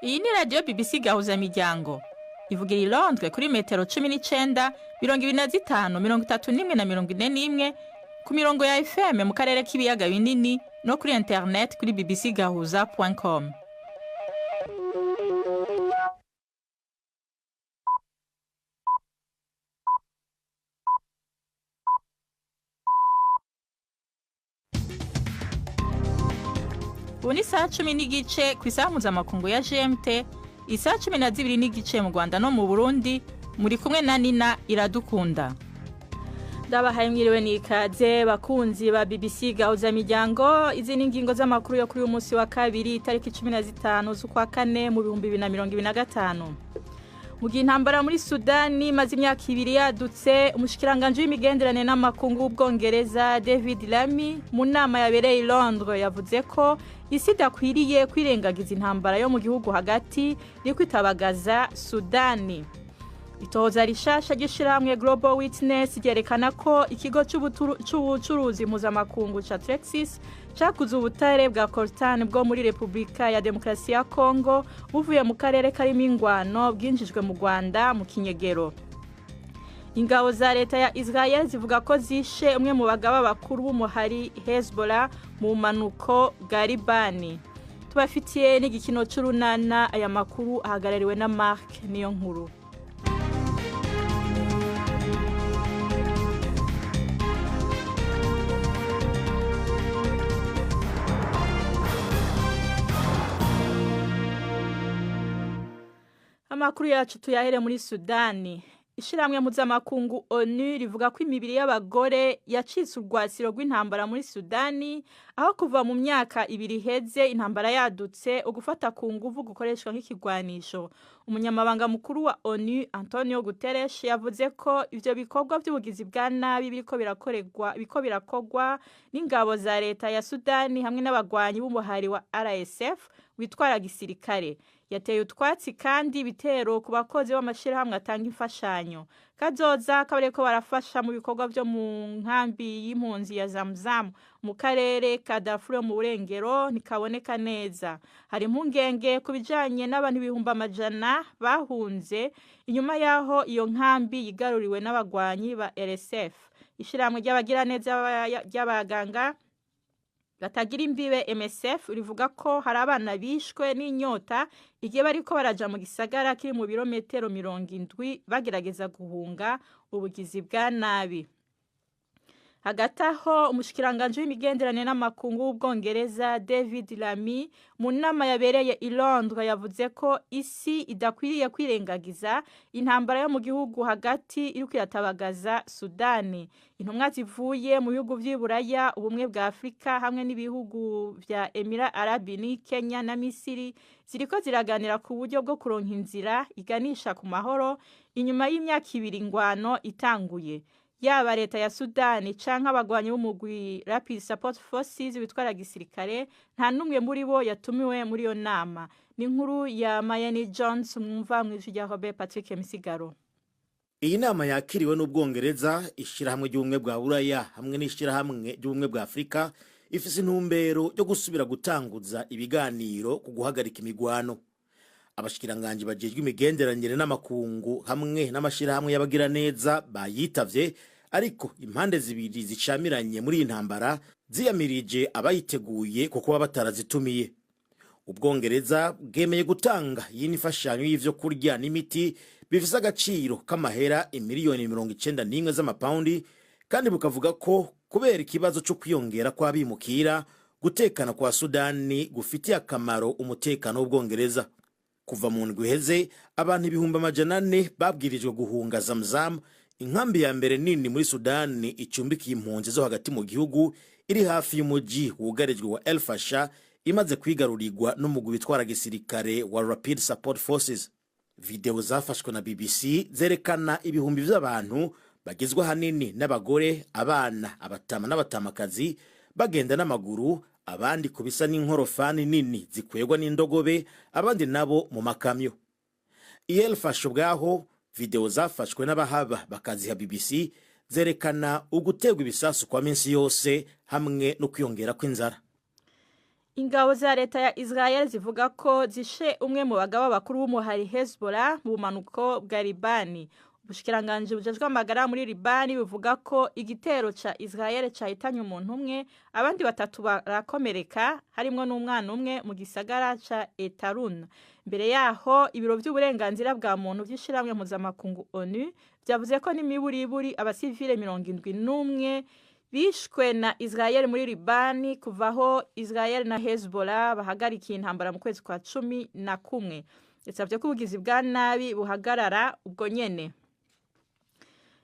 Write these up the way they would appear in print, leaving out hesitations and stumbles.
Iyi ni radio BBC Gahuzamiryango. Ivugira i Londres kuri metero 19, 25, 31 na 41 ku mirongo ya FM mu karere k'ibiyaga binini no kuri internet kuri bbcgahuza.com. Ubu ni saa 10 n'igice ku isaha mpuzamakungu ya GMT, isaha 12 n'igice mu Rwanda no mu Burundi, muri kumwe na Nina Iradukunda. Ndabahaye mwiriwe n'ikaze bakunzi ba BBC Gahuzamiryango. Izi ni ingingo z'amakuru yo kuri uyu munsi wa kabiri itariki 15 z'ukwa kane mu 2025. Mu gihe intambara muri Sudani maze imyaka 2 yadutse, umushikiranganje w'imigenderanire n'amakungu w'Ubwongereza David Lammy mu nama yabereye i Londres yavuze ko isi idakwiriye kwirengagiza intambara yo mu gihugu hagati iri kwitabagaza Sudani. Itohoza rishasha ry'ishirahamwe Global Witness ryerekana ko ikigo c'ubucuruzi mpuzamakungu ca Texas cakuze ubutare bwa coltan bwo muri Republika ya Demokarasi ya Congo buvuye mu karere karimo ingwano bwinjijwe mu Rwanda mu kinyegero. Ingabo za leta ya Israel zivuga ko zishe umwe mu bagaba bakuru b'umuhari Hezbollah mu manuko Garibani. Tubafitiye n'igikino c'urunana, aya makuru ahagarariwe na Mark niyo nkuru. Amakuru yacu tuyahere muri Sudani. Ishiramwe mpuzamakungu ONU rivuga ko imibiri y'abagore yacitse urwasiro rw'intambara muri Sudani, aho kuva mu myaka 2 heze intambara yadutse ugufata ku nguvu gukoreshwa nk'ikigwanisho. Umunyamabanga mukuru wa ONU Antonio Guterres yavuze ko ivyo bikorwa by'ubugizi bwa nabi biko birakogwa n'ingabo za leta ya Sudani hamwe n'abagwanyi b'umuhari wa RSF witwara gisirikare. Yateye utwatsi kandi bitero ku bakozi b'amashirahamwe atanga imfashanyo. Kazoza kabareko barafasha mu bikorwa byo mu nkambi y'impunzi ya Zamzam mu karere ka Darfur mu burengero nikaboneka neza. Hari impungenge kubijanye n'abantu 100,000 bahunze inyuma yaho iyo nkambi yigaruriwe n'abagwanyi ba RSF. Ishiramwe ry'abagira neza y'abaganga batagira imbibe MSF rivuga ko hari abana bishwe n'inyota igihe bariko baraja mu gisagara kiri mu birometero 70 bagerageza guhunga ubugizi bwa nabi. Hagati aho umushikiranganje w'imigenderanire n'amakungu w'Ubwongereza David Lammy mu nama yabereye i Londres yavuze ko isi idakwiriye kwirengagiza intambara yo mu gihugu hagati iri kwitabagaza Sudani. Intumwa zivuye mu bihugu vy'Iburaya, ubumwe bwa Afrika hamwe n'ibihugu vya Emirate Arabi ni Kenya na Misiri ziriko ziraganira ku buryo bwo kuronka inzira iganisha ku mahoro inyuma y'imyaka 2 ingwano itanguye. Yaba leta ya Sudani canke abagwanyi b'umugwi Rapid Support Forces bitwara gisirikare nta numwe muri bo yatumiwe muri yo nama. Ni inkuru ya Mayani Jones mwumva mw'ijwi rya Robert Patrick Misigaro. Iyi nama yakiriwe n'Ubwongereza, ishirahamwe ry'ubumwe bwa Buraya hamwe n'ishirahamwe ry'ubumwe bwa Afrika ifise intumbero yo gusubira gutanguza ibiganiro ku guhagarika imigwano. Abashikiranganje bajejwe imigenderanire n'amakungu hamwe n'amashirahamwe y'abagira neza bayitavye, ariko impande zibiri zicamiranye muri intambara ziyamirije abayiteguye kuko babatarazitumiye. Ubwongereza bwemeye gutanga y'inifashanyo y'ivyo kurya n'imiti bifise agaciro k'amahera imiliyoni 91 z'amapaundi, kandi bukavuga ko kubera ikibazo cyo kwiyongera kw'abimukira gutekana kwa Sudani gufitiye akamaro umutekano w'Ubwongereza. Kuva mu ndwi heze abantu 400,000 babwirijwe guhunga Zamzam, inkambi ya mbere nini muri Sudani icumbikiye impunzi zo hagati mu gihugu iri hafi y'umuji wugarijwe wa El Fasher, imaze kwigarurirwa n'umugwi bitwara gisirikare wa Rapid Support Forces. Video zafashwe na BBC zerekana ibihumbi by'abantu bagizwe hanini n'abagore, abana, abatama n'abatamakazi bagenda n'amaguru, abandi kubisa n'inkorofani nini zikwegwa n'indogobe, abandi nabo mu makamyo. El Fasher bwaho video zafashwe n'abahaba bakaziha BBC zerekana ugutegwa ibisasu kwa minsi yose hamwe no kwiyongera kw'inzara. Ingabo za leta ya Israel zivuga ko zishe umwe mu bagabo bakuru b'umuhari Hezbollah mu bumanuko bwa Libani. Ubushikiranganje bujejwe amagara muri Libani buvuga ko igitero ca Israel cahitanye umuntu umwe, abandi batatu barakomereka harimwo n'umwana umwe mu gisagara ca Etarun. Mbere yaho ibiro vy'uburenganzira bwa muntu vy'ishiramwe mpuzamakungu ONU vyavuze ko n'imiburiburi abasivile 71 bishwe na Israel muri Libani kuvaho Israel na Hezbollah bahagarikiye intambara mu kwezi kwa 11. Yasavye ko ubugizi bwa nabi buhagarara ubwo nyene.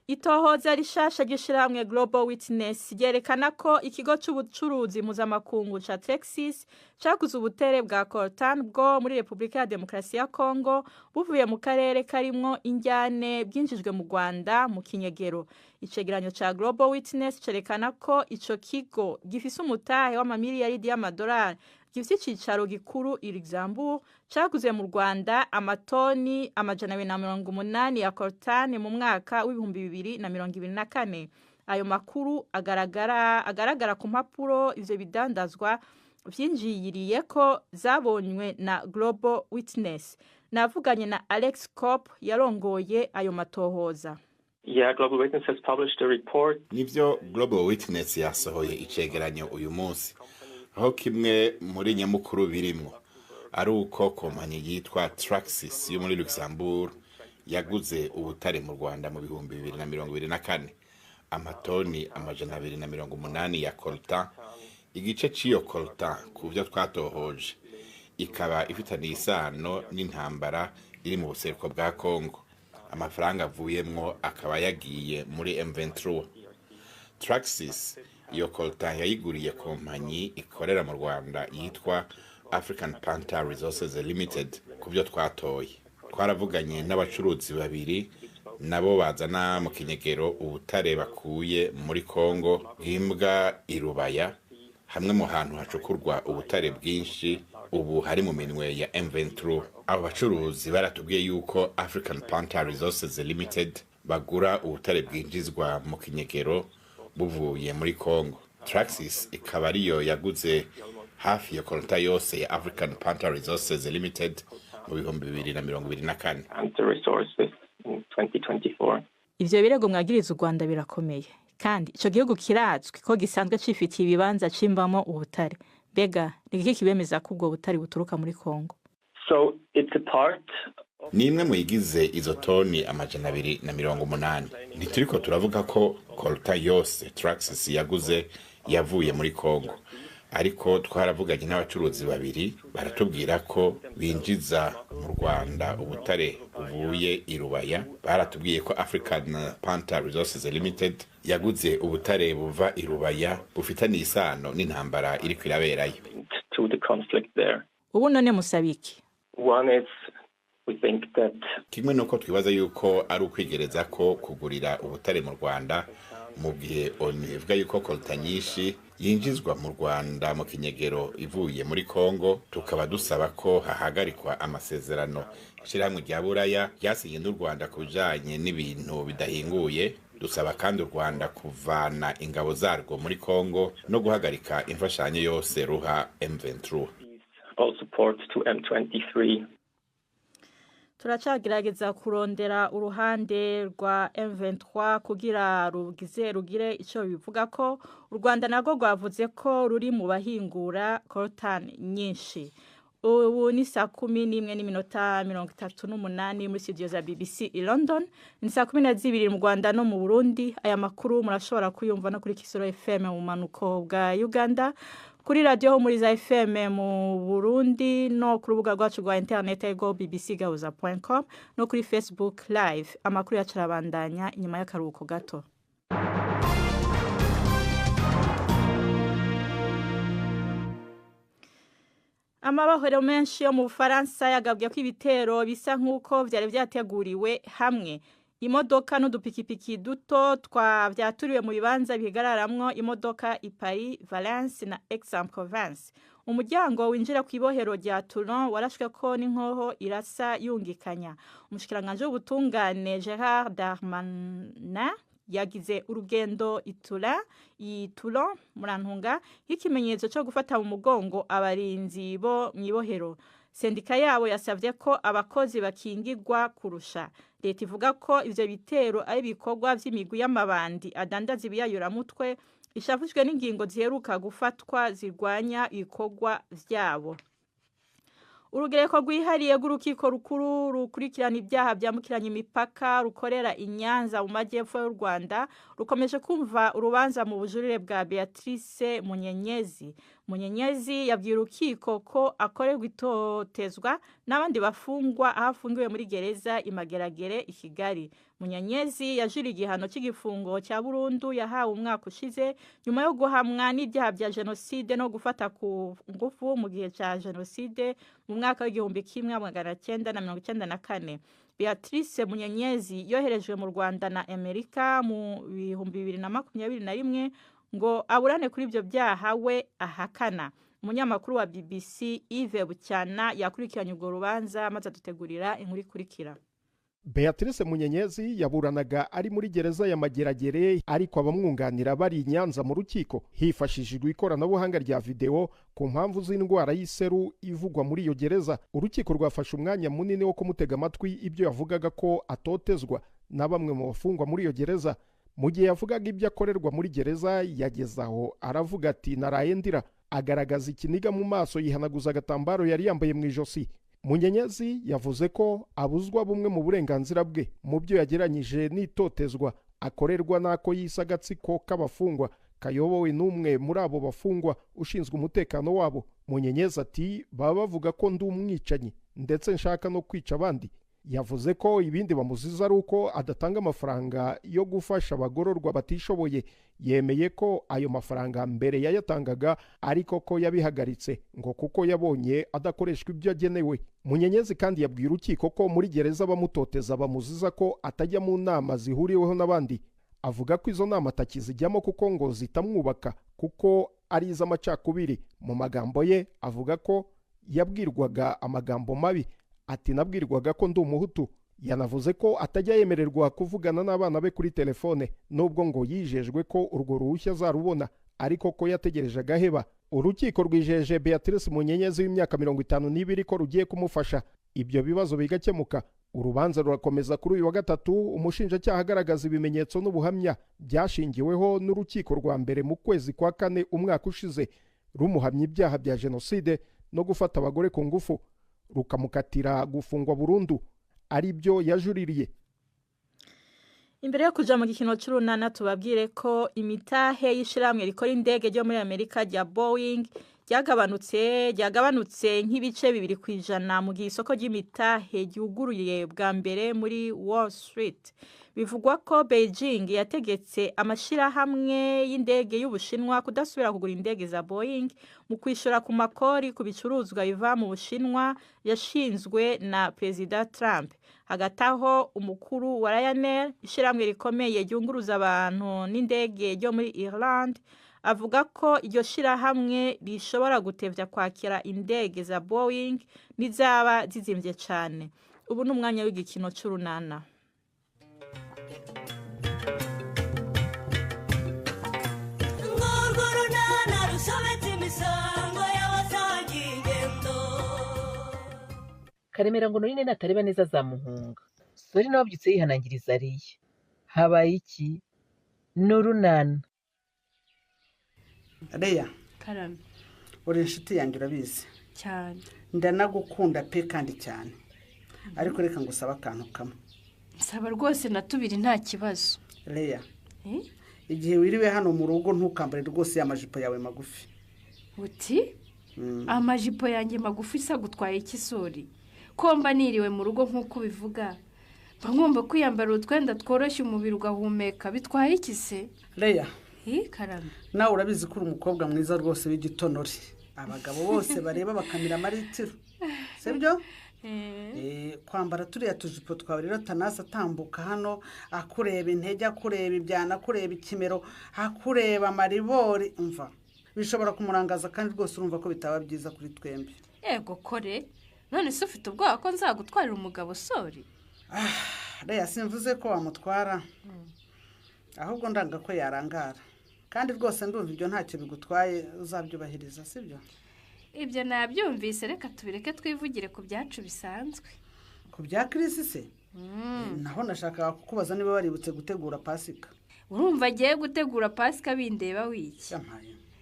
Itohoza rishasha ry'ishiramwe Global Witness ryerekana ko ikigo c'ubucuruzi mpuzamakungu ca Texas caguze ubutere bwa coltan bwo muri Republika ya Demokarasi ya Congo buvuye mu karere karimwo injyane bwinjijwe mu Rwanda mu kinyegero. Icegeranyo ca Global Witness cerekana ko ico kigo gifise umutahe w'amamiliyaridi y'amadolari gifise icicaro gikuru i Luxembourg caguze mu Rwanda amatoni 280 ya coltan mu mwaka w'2024. Ayo makuru agaragara ku mpapuro ivyo bidandazwa vyinjiyiriye ko zabonywe na Global Witness. Navuganye na Alex Kopp yarongoye ayo matohoza. Yeah, Global Witness has published a report. Nivyo Global Witness yasohoye icegeranyo uyu munsi. Aho kimwe muri nyamukuru birimwo ari uko kompanyi yitwa Traxis yo muri Luxembourg yaguze ubutare mu Rwanda mu 2024 amatoni 280 ya coltan. Igice ciyo coltan ku byo twatohoje ikaba ifitaniye isano n'intambara iri mu buseruko bwa Congo. Amafaranga avuyemwo akaba yagiye muri M23. Traxis iyo coltan yayiguriye kompanyi ikorera mu Rwanda yitwa African Panther Resources Limited. Kubyo twatoye twaravuganye n'abacuruzi babiri nabo bazana mu kinyegero ubutare bakuye muri Congo bw'imbwa irubaya hamwe mu hantu hacukurwa ubutare bwinshi ubu hari mu minwe ya M23. Abo bacuruzi baratubwiye yuko African Panther Resources Limited bagura ubutare bwinjizwa mu kinyegero buvuye muri Congo. Traxis ikaba ariyo yaguze hafi ya coltan yose ya African Panther Resources Limited mu 2024. And the resources in 2024. Ivyo birego mwagiriza u Rwanda birakomeye. Kandi ico gihugu kirazwi ko gisanzwe cifitiye ibibanza cimbamo ubutare. Bega niki kibemeza ko ubwo butare buturuka muri Congo? So it's a part ni imwe mu yigize izo toni 280. Ntituriko turavuga ko coltan yose Traxis yaguze yavuye muri Congo, ariko twaravuganye n'abacuruzi babiri baratubwira ko binjiza mu Rwanda ubutare buvuye irubaya. Baratubwiye ko African Panther Resources Limited yaguze ubutare buva irubaya bufitaniye isano n'intambara iri kwiraberayo. to the conflict there. Ubu none musabiki. One is we think that kimwe nuko twibaza yuko ari ukwigereza ko kugurira ubutare mu Rwanda mu gihe ivuga yuko coltan nyinshi yinjizwa mu Rwanda mu kinyegero ivuye muri Congo. Tukaba dusaba ko hahagarikwa amasezerano ishirahamwe rya Buraya ryasinye n'u Rwanda kubijanye n'ibintu bidahinguye. Dusaba kandi u Rwanda kuvana ingabo zarwo muri Congo no guhagarika imfashanyo yose ruha M23. all support to M23. Turacagerageza kurondera uruhande rwa M23 kugira rugire ico bivuga ko u Rwanda nago rwavuze ko ruri mu bahingura coltan nyinshi. Ubu ni saa 11:38 muri studio za BBC i London, ni saa 12 mu Rwanda no mu Burundi. Aya makuru murashobora kuyumva no kuri Kisoro FM mu manuko bwa Uganda, kuri radio ho muri za FM mu Burundi, no ku rubuga rwacu rwa internet ego bbcgahuza.com, no kuri Facebook live. Amakuru yacarabandanya inyuma y'akaruhuko gato. Amabahero menshi yo mu Bufaransa yagabwe ko ibitero bisa nk'uko vyari vyateguriwe hamwe. Imodoka n'udupikipiki duto twavyaturiwe mu bibanza bigararamwo imodoka i Paris, Valence na Aix-en-Provence. Umuryango winjira ku ibohero rya Toulon warashwe ko n'inkoho irasa yungikanya. Umushikiranganje w'ubutungane Gerard Darmanin yagize urugendo Toulon murantunga y'ikimenyetso cyo gufata mu mugongo abarinzi bo mwibohero. Sendika yabo yasavye ko abakozi bakingirwa kurusha. Leta ivuga ko ivyo bitero ari bikorwa vy'imigwi y'amabandi adandaza ibiyayuramutwe ishavushwe n'ingingo ziheruka gufatwa zirwanya ibikorwa vyabo. Urugereko rwihariye rw'urukiko rukuru rukurikirana ibyaha byambukiranya imipaka rukorera Inyanza mu majyepfo y'u Rwanda rukomeje kumva urubanza mu bujurire bwa Beatrice Munyenyezi yabwiye urukiko ko akorerwa itotezwa n'abandi bafungwa aho afungiwe muri gereza Imageragere i Kigali. Munyenyezi yajuriye igihano cy'igifungo cya Burundi yahawe umwaka ushize nyuma yo guhamwa n'ibyaha bya jenoside no gufata ku ngufu mu gihe cya jenoside mu mwaka w'1994. Beatrice Munyenyezi yoherejwe mu Rwanda na Amerika mu 2021 ngo aburane kuri ibyo byaha we ahakana. Umunyamakuru wa BBC Yves Bucyana yakurikiranye urwo rubanza maze adutegurira inkuru ikurikira. Beatrice Munyenyezi yaburanaga ari muri gereza ya Mageragere ariko abamwunganira bari Nyanza mu rukiko hifashishijwe ikoranabuhanga rya video ku mpamvu z'indwara y'iseru ivugwa muri iyo gereza. Urukiko rwafashe umwanya munini wo kumutega amatwi ibyo yavugaga ko atotezwa na bamwe mu bafungwa muri iyo gereza. Mu gihe yavugaga ibyo akorerwa muri gereza yagezaho aravuga ati naraye ndira, agaragaza ikiniga mu maso yihanaguza agatambaro yari yambaye mu ijosi. Munyenyezi yavuze ko abuzwa bumwe mu burenganzira bwe mu byo yageranyije n'itotezwa akorerwa n'ako yise agatsiko k'abafungwa kayobowe n'umwe muri abo bafungwa ushinzwe umutekano wabo. Munyenyezi ati baba bavuga ko ndi umwicanyi ndetse nshaka no kwica abandi. Yavuze ko ibindi bamuziza ari uko adatanga amafaranga yo gufasha abagororwa batishoboye. Yemeye ko ayo mafaranga mbere yayatangaga ariko ko yabihagaritse ngo kuko yabonye adakoreshwa ibyo agenewe. Munyenyezi kandi yabwiye urukiko ko muri gereza bamutoteza bamuziza ko atajya mu nama zihuriweho n'abandi. Avuga ko izo nama atakizijyamo kuko ngo zitamwubaka kuko ari iz'amacakubiri. Mu magambo ye avuga ko yabwirwaga amagambo mabi. Ati nabwirwaga ko ndi umuhutu. Yanavuze ko atajya yemererwa kuvugana n'abana be kuri telefone nubwo ngo yijejwe ko urwo ruhushya azarubona ariko ko yategereje agaheba. Urukiko rwijeje Beatrice Munyenyezi w'imyaka 52 ko rugiye kumufasha ibyo bibazo bigakemuka. Urubanza rurakomeza kuri uyu wa gatatu. Umushinjacyaha agaragaza ibimenyetso n'ubuhamya byashingiweho n'urukiko rwa mbere mu kwezi kwa kane umwaka ushize rumuhamya ibyaha bya jenoside no gufata abagore ku ngufu, rukamukatira gufungwa burundu ari byo yajuririye. Imbere yo kuja mu gikino cy'urunana tubabwire ko imitahe y'ishiramwe rikora indege ryo muri Amerika rya Boeing ryagabanutse nk'ibice 2% mu gihe isoko ry'imitahe ryuguruye bwa mbere muri Wall Street. Bivugwa ko Beijing yategetse amashirahamwe y'indege y'Ubushinwa kudasubira kugura indege za Boeing mu kwishura ku makori ku bicuruzwa biva mu Bushinwa yashinzwe na President Trump. Hagataho umukuru wa Ryanair ishiramwe rikomeye ryunguruza abantu n'indege ryo muri Ireland avuga ko iryo shirahamwe rishobora gutevya kwakira indege za Boeing nizaba zizimvye cyane. Ubu n'umwanya w'igikino cy'urunana. Karemera ngo none natareba neza zamuhunga. Sori nababyutse yihanangiriza ariye. Habaye iki? N'urunana. Leya, Karame. uri inshuti yanjye urabizi. Cyane. Ndanagukunda pe kandi cyane. Ariko reka ngusaba akantu kamwe. Nsaba rwose natubiri nta kibazo. Leya. Igihe wiriwe hano mu rugo ntukambare rwose amajipo yawe magufi. Uti? Amajipo yanjye magufi isa gutwaye iki sori? Komba niriwe mu rugo nk'uko bivuga. Ngomba kwiyambara utwenda tworoshye umubiri ugahumeka bitwaye iki se? Leya. Karame. Nawe urabizi ko uri umukobwa mwiza rwose w'igitonore. Abagabo bose bareba bakamira amaritiro. Sibyo? Kwambara turiya tujipo twawe rero Tanasa atambuka hano akureba intege, akureba ibyana, akureba ikimero, akureba amaribori umva. Bishobora kumurangaza kandi rwose urumva ko bitaba byiza kuri twembi. Ego kore. None se ufite ubwoba ko nzagutwarira umugabo sori? Leya simvuze ko wamutwara. ahubwo ndanga ko yarangara kandi rwose ndumva ibyo ntacyo bigutwaye uzabyubahiriza sibyo? Ibyo nabyumvise, reka tubireke twivugire ku byacu bisanzwe. Ku bya Chris se? Naho nashakaga kukubaza niba waributse gutegura Pasika. Urumva agiye gutegura Pasika bindeba wiki?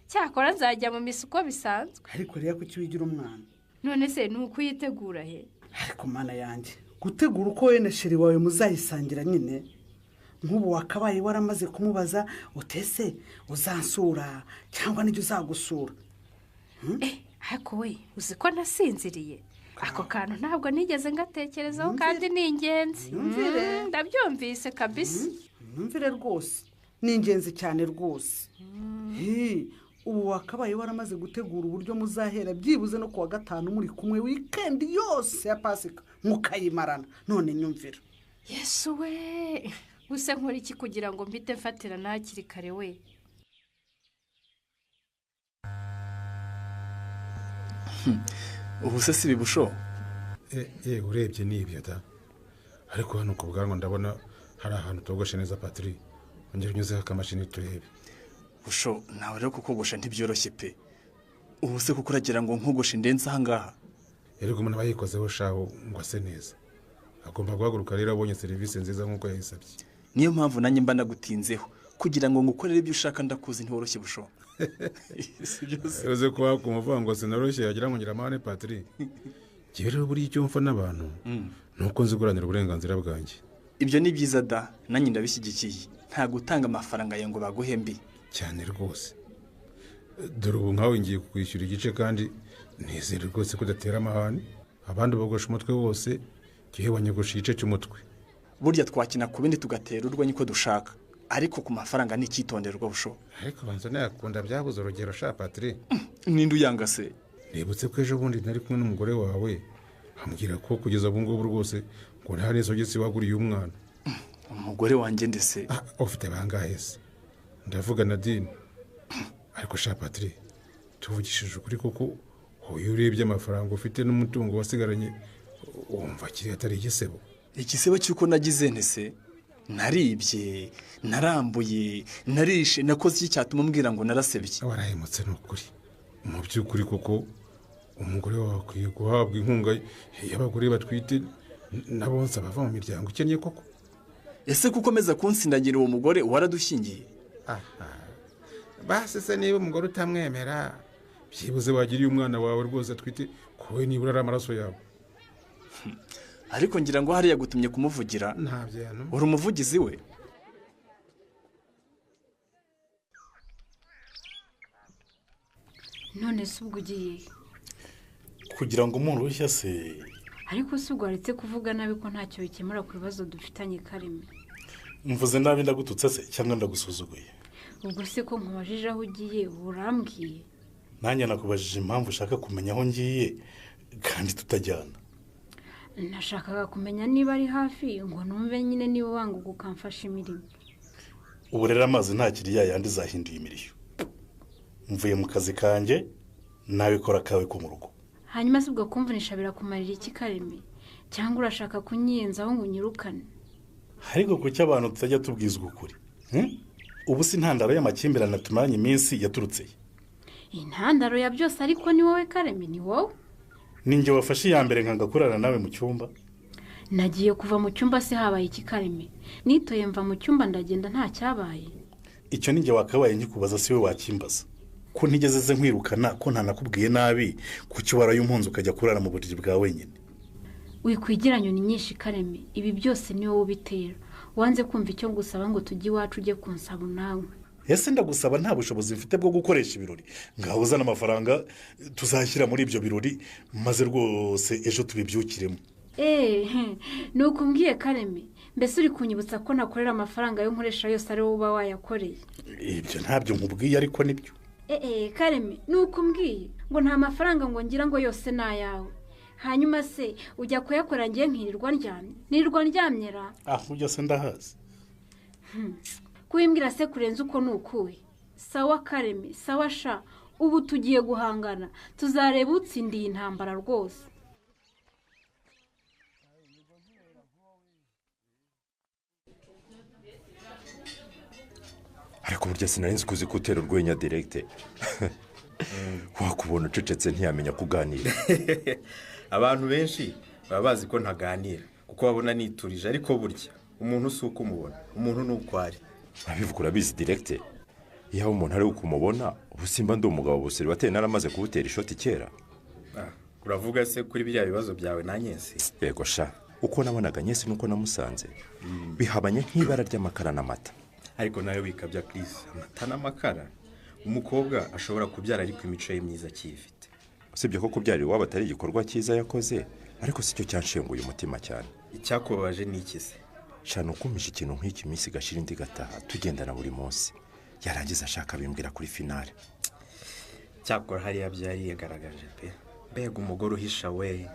Cyakora nzajya mu misa uko bisanzwe. Ariko rero kuki wigira umwana? None se ni ukuyitegura he? Ariko mana yanjye, gutegura uko wene sheri wawe muzayisangira nyine. Nk'ubu wakabaye waramaze kumubaza utese uzansura cyangwa n'ibyo uzagusura. Ariko we uzi ko nasinziriye. Ako kantu ntabwo nigeze ngatekerezaho kandi ni ingenzi. Ndabyumvise kabisa. Numvire rwose. Ni ingenzi cyane rwose. Ubu wakabaye waramaze gutegura uburyo muzahera byibuze no kuwa gatanu muri kumwe weekend yose ya Pasika mukayimarana. None nyumvira. Yesu we. Use nkora iki kugira ngo mbite mfatira nakiri kare we? Ubu se si bibusho? Urebye n'ibyo da. Ariko hano ku bwango ndabona hari ahantu togoshe neza Patrick. Ongera unyuzeho akamashini turebe. Busho nawe rero kukogosha ntibyoroshye pe. Ubu se kuko uragira ngo nkogoshe ndenza ahangaha. Erego umuntu bayikozeho shaho ngo ase neza. Agomba guhaguruka rero abonye serivisi nziza nk'uko yayisabye. Niyo mpamvu nanjye mba nagutinzeho kugira ngo ngukorere ibyo ushaka ndakuzi ntiworoshye busho. Uze kuba kumuvuga ngo sinoroshye yagira ngo ngira amane Patrick. Gihe rero buri icyo mfa n'abantu nuko nziguranira uburenganzira bwanjye. Ibyo ni byiza da, nanjye ndabishyigikiye. Nta gutanga amafaranga yango baguhembi cyane rwose. Dore ubu nkawe ngiye kwishyura igice kandi nizere rwose ko datera amahane. Abandi bagosha umutwe wose gihe wanyegosha igice cy'umutwe. Burya twakina ku bindi tugatera urwo niko dushaka. Ariko ku mafaranga ni cyitonderwa busho. Ariko banza nakunda byabuze urugero sha Patrick. Nindu yanga se. Nibutse ko ejo bundi nari kumwe n'umugore wawe ambwira ko kugeza ubu ngubu rwose ngo nta nesogisi waguriye umwana. Umugore wanjye ndese. Ufite bangahe se? Ndavuga Nadine. Ariko sha Patrick, tuvugishije ukuri koko hoyo urebye amafaranga ufite n'umutungo wasigaranye wumva kiri atari igisebo. Igisebo cyuko nagize ntese. Naribye, narambuye, narishe, nakoze iki cyatuma umbwira ngo narasebye. Warahemutse n'ukuri. Mu by'ukuri koko umugore wawe akwiye guhabwa inkunga y'abagore batwite nabonse bava mu miryango ikennye koko. Ese kukomeza kunsindagira uwo mugore waradushingiye? Basi se niba umugore utamwemera byibuze wagiriye umwana wawe rwose atwite kowe nibura ari amaraso yawe. Ariko ngira ngo hari yagutumye kumuvugira. Ntabyano. Uri umuvugizi we? None se ubwo ugiye kugira ngo umuntu ushya se. Ariko se ubwo aretse kuvuga nabi ko ntacyo bikemura ku bibazo dufitanye Kareme. Mvuze nabi ndagututse se cyangwa ndagusuzuguye? Ubwo se ko nkubajije aho ugiye urambwiye? Nanjye nakubajije impamvu ushaka kumenya aho ngiye kandi tutajyana. Nashakaga kumenya niba ari hafi ngo numve nyine niba wanga ukamfasha imirimo. Ubu rero amazi ntakiri yandi zahinduye imirishyo. Mvuye mu kazi kanje nawe kora kawe ko mu rugo. Hanyuma se ubwo kumvunisha birakumarira iki Kareme? Cyangwa urashaka kunyenzaho ngo unyirukane? Ariko kuki abantu tutajya tubwizwa ukuri? Ubu si intandaro y'amakimbirane tumaranye iminsi yaturutse. Intandaro ya byose ariko ni wowe Kareme, ni wowe. Ninjye wafashe ya mbere nkanga kurara nawe mu cyumba. Nagiye kuva mu cyumba se habaye iki Kareme? Nitoye mva mu cyumba ndagenda nta cyabaye. Icyo ninjye wakabaye nkikubaza siwe wakimbaza. Ko ntigeze ze nkwirukana ko ntanakubwiye nabi kuki waraye umpunzi ukajya kurara mu buriri bwa wenyine. Wikwigiranye ni nyinshi Kareme, ibi byose ni wowe ubitera. Wanze kumva icyo ngusaba ngo tujye iwacu ujye kunsaba nawe. Ese ndagusaba nta bushobozi mfite bwo gukoresha ibirori. Ngaho uzana amafaranga tuzashyira muri ibyo birori maze rwose ejo tubibyukiremo. Nuko mbwiye Kareme, mbese uri kunyibutsa ko nakorera amafaranga yo nkoresha yose ari wowe uba wayakoreye. Ibyo ntabyo nkubwiye ariko nibyo. Kareme, nuko mbwiye ngo nta mafaranga ngo ngira ngo yose ni ayawe. Hanyuma se ujya kuyakora ngiye nkirirwa ndyamye? Nirirwa ndyamyera? Ujya se ndahazi. Kuyimbwira se kurenza uko nukuwe. Sawa Kareme, sawa sha, ubu tugiye guhangana. Tuzareba utsindiye intambara rwose. ariko burya sinarinzi kuzi gutera urwenya direkite wakubona ucecetse ntiyamenya kuganira. Abantu benshi baba bazi ko ntaganira kuko babona niturije, ariko burya umuntu si uko umubona, umuntu ni uko ari. Abivuga urabizi direkite, iyo umuntu ari ukumubona ubu simba ndi umugabo buseri bateye naramaze kubutera ishoti kera. Uravuga se kuri biriya bibazo byawe na Nyesi? Yego sha, uko nabonaga Nyesi nuko namusanze bihabanye nk'ibara ry'amakara n'amata. Ariko nawe wikabya Chris, amata n'amakara umukobwa ashobora kubyara ariko imico ye myiza cyifite. Usibye ko kubyarira iwabo atari igikorwa cyiza yakoze, ariko sicyo cyanshenguye umutima cyane. Icyakubabaje ni iki se? Shana ukumije ikintu nk'iki minsi gashira indi gataha tugendana buri munsi, yarangiza ashaka bimbwira kuri finale. Cyakora hariya byari yagaragaje pe, mbega umugore uhisha we.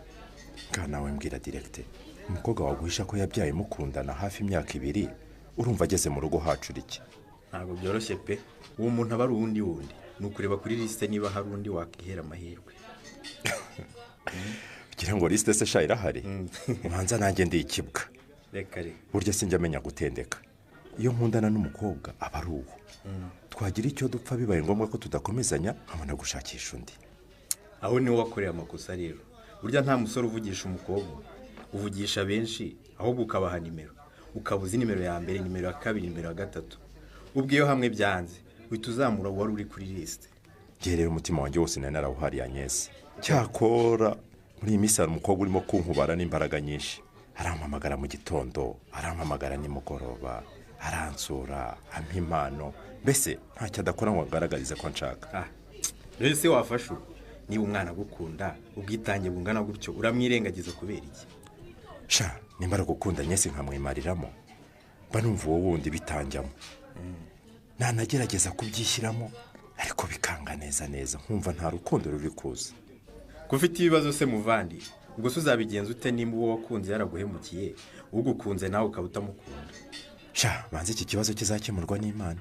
Kana we mbwira direkite, umukobwa waguhisha ko yabyaye mukundana hafi imyaka 2, urumva ageze mu rugo hacura iki? Ntabwo byoroshye pe, uwo muntu aba ari uwundi nukureba kuri liste niba hari undi wakihera amahirwe. Kugira ngo liste se sha irahari, ubanza nanjye ndi ikibwa. Reka burya sinjya amenya gutendeka. Iyo nkundana n'umukobwa aba ari uwo, twagira icyo dupfa bibaye ngombwa ko tudakomezanya nkabona gushakisha undi. Aho niwe wakoreye amakosa rero. Burya nta musore uvugisha umukobwa, uvugisha benshi ahubwo ukabaha nimero, ukabuza nimero ya mbere, nimero ya kabiri, nimero ya gatatu. Ubwiyo hamwe byanze uhita uzamura wari uri kuri liste. Gerera umutima wanjye wose nari narawuhariye Anyesi. Cyakora muri iyi minsi hari umukobwa urimo kunkubara n'imbaraga nyinshi. Arampamagara mu gitondo, arampamagara nimugoroba, aransura, ampa impano. Mbese ntacyo adakora ngo agaragarize ko nshaka. Rero se wafashe niba umwana gukunda ubwitange bungana gutyo uramwirengagiza kubera iki? Sha nimbara gukunda Nyesi nkamwimariramo, mba numva uwo wundi bitanjyamo. Nanagerageza kubyishyiramo ariko bikanga neza nkumva nta rukundo ruri kuza. Kufite ibibazo se muvandi, ubwo uzabigenza ute nimba uwo wakunze yaraguhemukiye, ugukunze nawe ukabutamukunda? Sha banze iki kibazo kizakemurwa n'Imana,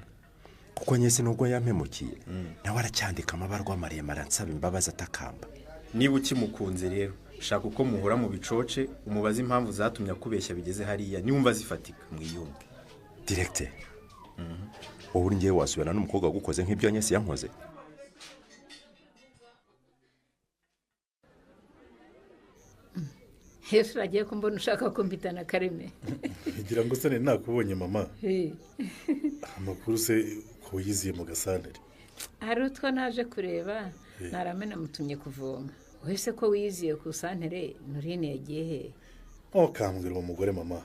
kuko Nyesi nubwo yampemukiye nawe aracyandika amabarwa maremare ansaba imbabazi atakamba. Niba ukimukunze rero shaka uko muhura mu bicoce, umubaza impamvu zatumye akubeshya bigeze hariya, niwumva zifatika mwiyumve. Direkte, wowe ngiye wasubirana n'umukobwa gukoze nk'ibyo Nyesi yankoze? Hejuru agiye kumbona ushaka kumbitana Kareme. Ngira ngo se nakubonye mama. Amakuru se ko yiziye mu gasantere. Hari utwo naje kureba, naramena mutumye kuvoma. Wese ko wiziye ku santere Nurine yagiye he? Kambwira uwo mugore mama.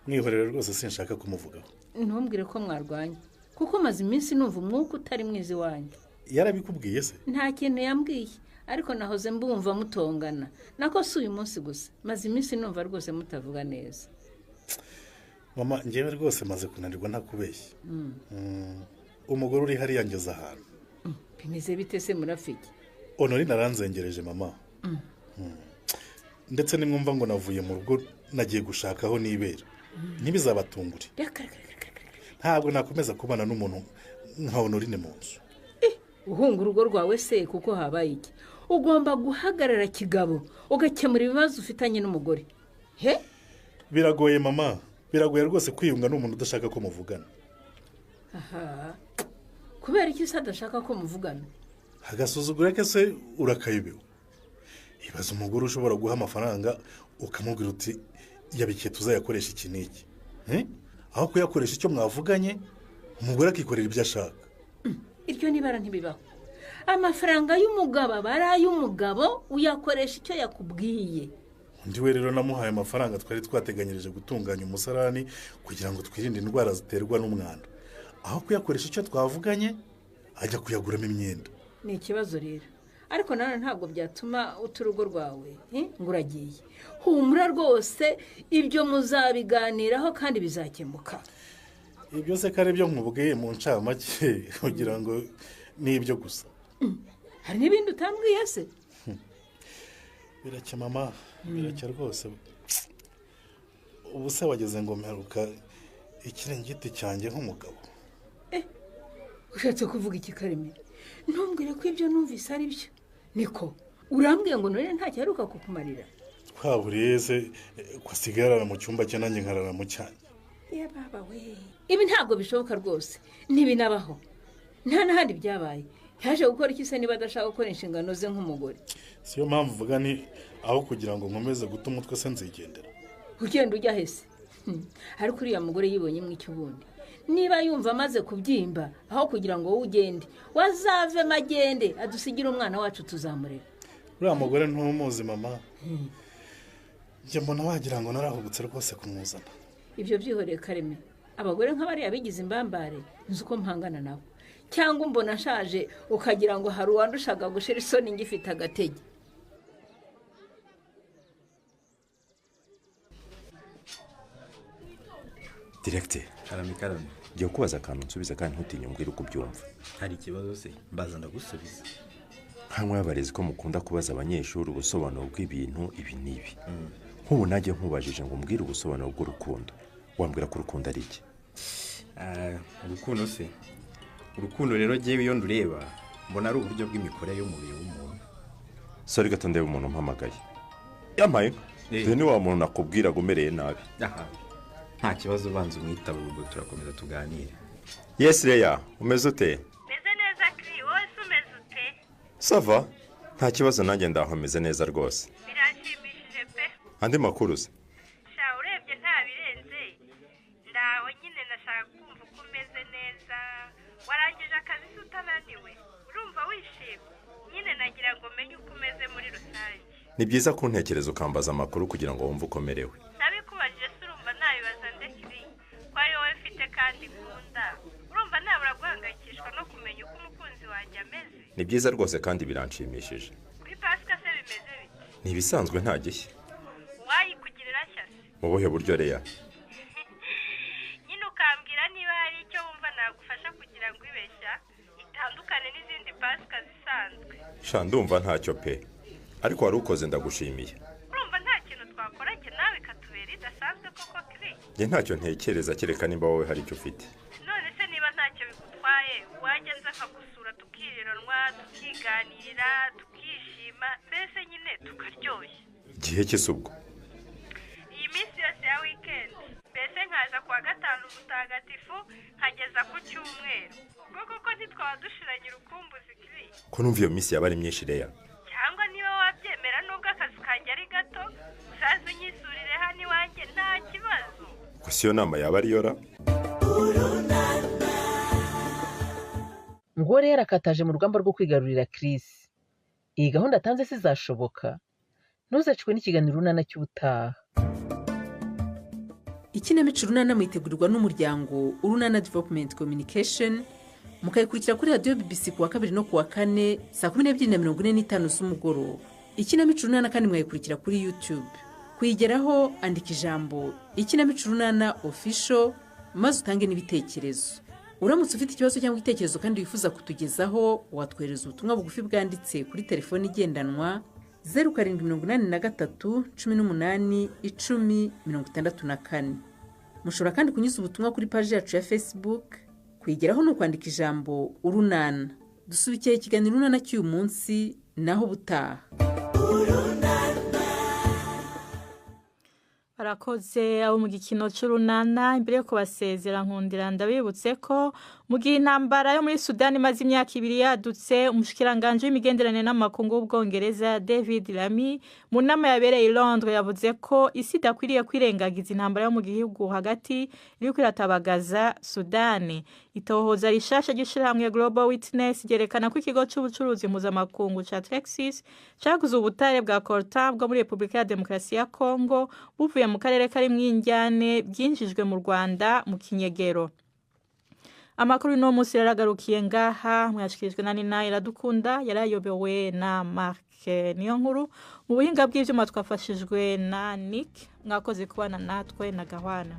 Mwihorere rwose sinshaka kumuvugaho. Ntumbwire ko mwarwanya, kuko maze iminsi numva umwuka utari mwizi wanjye. Yarabikubwiye se? Nta kintu yambwiye, ariko nahoze mbumva mutongana. Nako si uyu munsi gusa, maze iminsi numva rwose mutavuga neza. Mama ngewe rwose maze kunanirwa ntakubeshya. Umugore uri hariya ngeze ahantu. Bimeze bite se murafiki? Honorine aranzengereje mama. Ndetse nimwumva ngo navuye mu rugo nagiye gushaka aho nibera. Ntibizabatungure. Ntabwo nakomeza kubana n'umuntu nka Honorine mu nzu. Uhunga urugo rwawe se kuko habaye iki? Ugomba guhagarara kigabo ugakemura ibibazo ufitanye n'umugore. He? Biragoye mama, biragoye rwose kwiyunga n'umuntu udashaka ko muvugana. Aha. Kubera iki se adashaka ko muvugana? Agasuzugura ke se urakayibeho. Ibaza umugore ushobora guha amafaranga ukamubwira uti yabikiye tuzayakoresha iki n'iki. Aho kuyakoresha icyo mwavuganye, umugore akikorera ibyo ashaka. Iryo nibara ntibibaho. Amafaranga y'umugabo baraye umugabo uyakoresha icyo yakubwiye. Undi we rero namuhaye amafaranga twari twateganyirije gutunganya umusarani kugira ngo twirinde indwara ziterwa n'umwanda. Aho kuyakoresha icyo twavuganye ajya kuyaguramo imyenda. Ni ikibazo rero. Ariko nane ntabwo byatuma uturugo rwawe, ngo uragiye. Humura rwose ibyo muzabiganiraho kandi bizakemuka. Ibyo se kare byo nkubwiye mu ncamake kugira ngo nibyo gusa. Hari n'ibindi utambwiye se? Biracya mama, biracya rwose. Ubu se wageze ngo mperuka ikirengiti cyanjye nk'umugabo. Ushatse kuvuga iki Kareme? Ntumbwire ko ibyo numvise ari byo. Niko urambwiye ngo none nta cyaruka kukumarira. Twaburiye se kwasigarana mu cyumba cye nanjye nkarara mu cyanjye. ye baba we ibi ntabwo bishoboka rwose ntibinabaho nta n'ahandi byabaye yaje gukora iki se niba adashaka gukora inshingano ze nk'umugore siyo mpamvu uvuga ni aho kugira ngo nkomeze guta umutwe se nzigendera ugenda ujya hese ariko uriya mugore yibonyemo icyo ubundi niba yumva amaze kubyimba aho kugira ngo wowe ugende wazave magende adusigire umwana wacu tuzamurera uriya mugore ntumuzi mama njye mbona wagira ngo narahubutse rwose kumuzana ibyo byihoreye Kareme abagore nk'abariya bigize imbambare nzi uko mpangana nabo cyangwa umbona ashaje ukagira ngo hari uwandushaga gushira isoni ngifite agatege Directeur karame ngiye kubaza akantu nsubiza kandi ntutinye umbwire uko ubyumva hari ikibazo se mbaza ndagusubiza nkamwe y'abarezi ko mukunda kubaza abanyeshuri ubusobanuro bw'ibintu ibi n'ibi nk'ubu najye nkubajije ngo umbwire ubusobanuro bw'urukundo wambwira ko urukundo ari iki urukundo se urukundo rero jyewe iyo ndureba mbona ari uburyo bw'imikorere y'umubiri w'umuntu sori gato ndeba umuntu umpamagaye yamaye ni wa muntu nakubwira gumereye nabi nta kibazo ubanza umwitaba ubwo turakomeza tuganire yes Leya umeze ute meze neza kiri wowe umeze ute sava nta kibazo nanjye ndaho meze neza rwose birashimishije pe andi makuru se sha urebye nta birenze ndaho nyine nashaka kumva uko umeze neza warangije akazi se utananiwe urumva wishimye nyine nagira ngo menye uko umeze muri rusange ni byiza kuntekereza ukambaza amakuru kugira ngo wumve ukomerewe nabikubajije se urumva nabibaza ndekiri ko ari wowe mfite kandi nkunda urumva nabura guhangayikishwa no kumenya uko umukunzi wanjye ameze ni byiza rwose kandi biranshimishije kuri pasika se bimeze bite ni ibisanzwe nta gishya wayikugirira shyase mu buhe buryo Leya nyine ukambwira niba hari icyo wumva nagufasha kugira ngo ibeshya itandukane n'izindi pasika zisanzwe sha ndumva ntacyo pe ariko wari ukoze ndagushimiye urumva nta kintu twakora njye nawe katubera idasanzwe koko kiri njye ntacyo ntekereza kereka nimba wowe hari icyo ufite none se niba ntacyo bigutwaye wajya nza akagusura tukiriranwa tukiganirira tukishima mbese nyine tukaryoshya igihe cy'ise ubwo iyi minsi yose ya wikendi mbese nkaza kuwa gatanu mutagatifu nkageza ku cyumweru ubwo koko ntitwaba dushiranye urukumbuzi kiri ko numva iyo minsi yaba ari myinshi Leya cyangwa niba wabyemera nubwo akazi kanjye ari gato uzaze unyisurire hano iwanjye nta kibazo gusa iyo nama yaba ari yora ngo rero arakataje mu rugamba rwo kwigarurira Chris iyi gahunda atanze se izashoboka ntuzacikwe n'ikiganiro runana cy'ubutaha ikinamico runana mwitegurirwa n'umuryango urunana development communication mukayikurikira kuri radiyo BBC kuwa 2 no kuwa 4 saa 12:45 z'umugoroba ikinamico runana kandi mwayikurikira kuri YouTube kuyigeraho andika ijambo ikinamico runana official maze utange n'ibitekerezo uramutse ufite ikibazo cyangwa igitekerezo kandi wifuza kutugezaho watwereza ubutumwa bugufi bwanditse kuri telefone igendanwa 0783181064 mushobora kandi kunyuza ubutumwa kuri page yacu ya Facebook kwigeraho no kwandika ijambo urunana dusubikiye ikiganiro runana cy'uyu munsi naho butaha barakoze abo mu gikino cy'urunana imbere yo kubasezera nkundira ndabibutse ko mu gihe intambara yo muri Sudani imaze imyaka 2 yadutse umushikiranganje w'imigenderanire n'amakungu w'Ubwongereza David Lammy mu nama yabereye i Londres yavuze ko isi idakwiriye kwirengagiza intambara yo mu gihugu hagati iri kwiratabagaza Sudani itohoza rishasha gishirahamwe Global Witness gerekana ko ikigo cy'ubucuruzi mpuzamakungu ca Texas cyaguze ubutare bwa coltan bwo muri Republika ya Demokarasi ya Congo buvuye mu karere kari mw'injyane byinjijwe mu Rwanda mu kinyegero. Amakuru no musi yaragarukiye ngaha mwashikirijwe na Nina Iradukunda yarayobewe na Mark Niyonkuru mu buhinga bw'ivyuma twafashijwe na Nick mwakoze kubana natwe na Gahwana.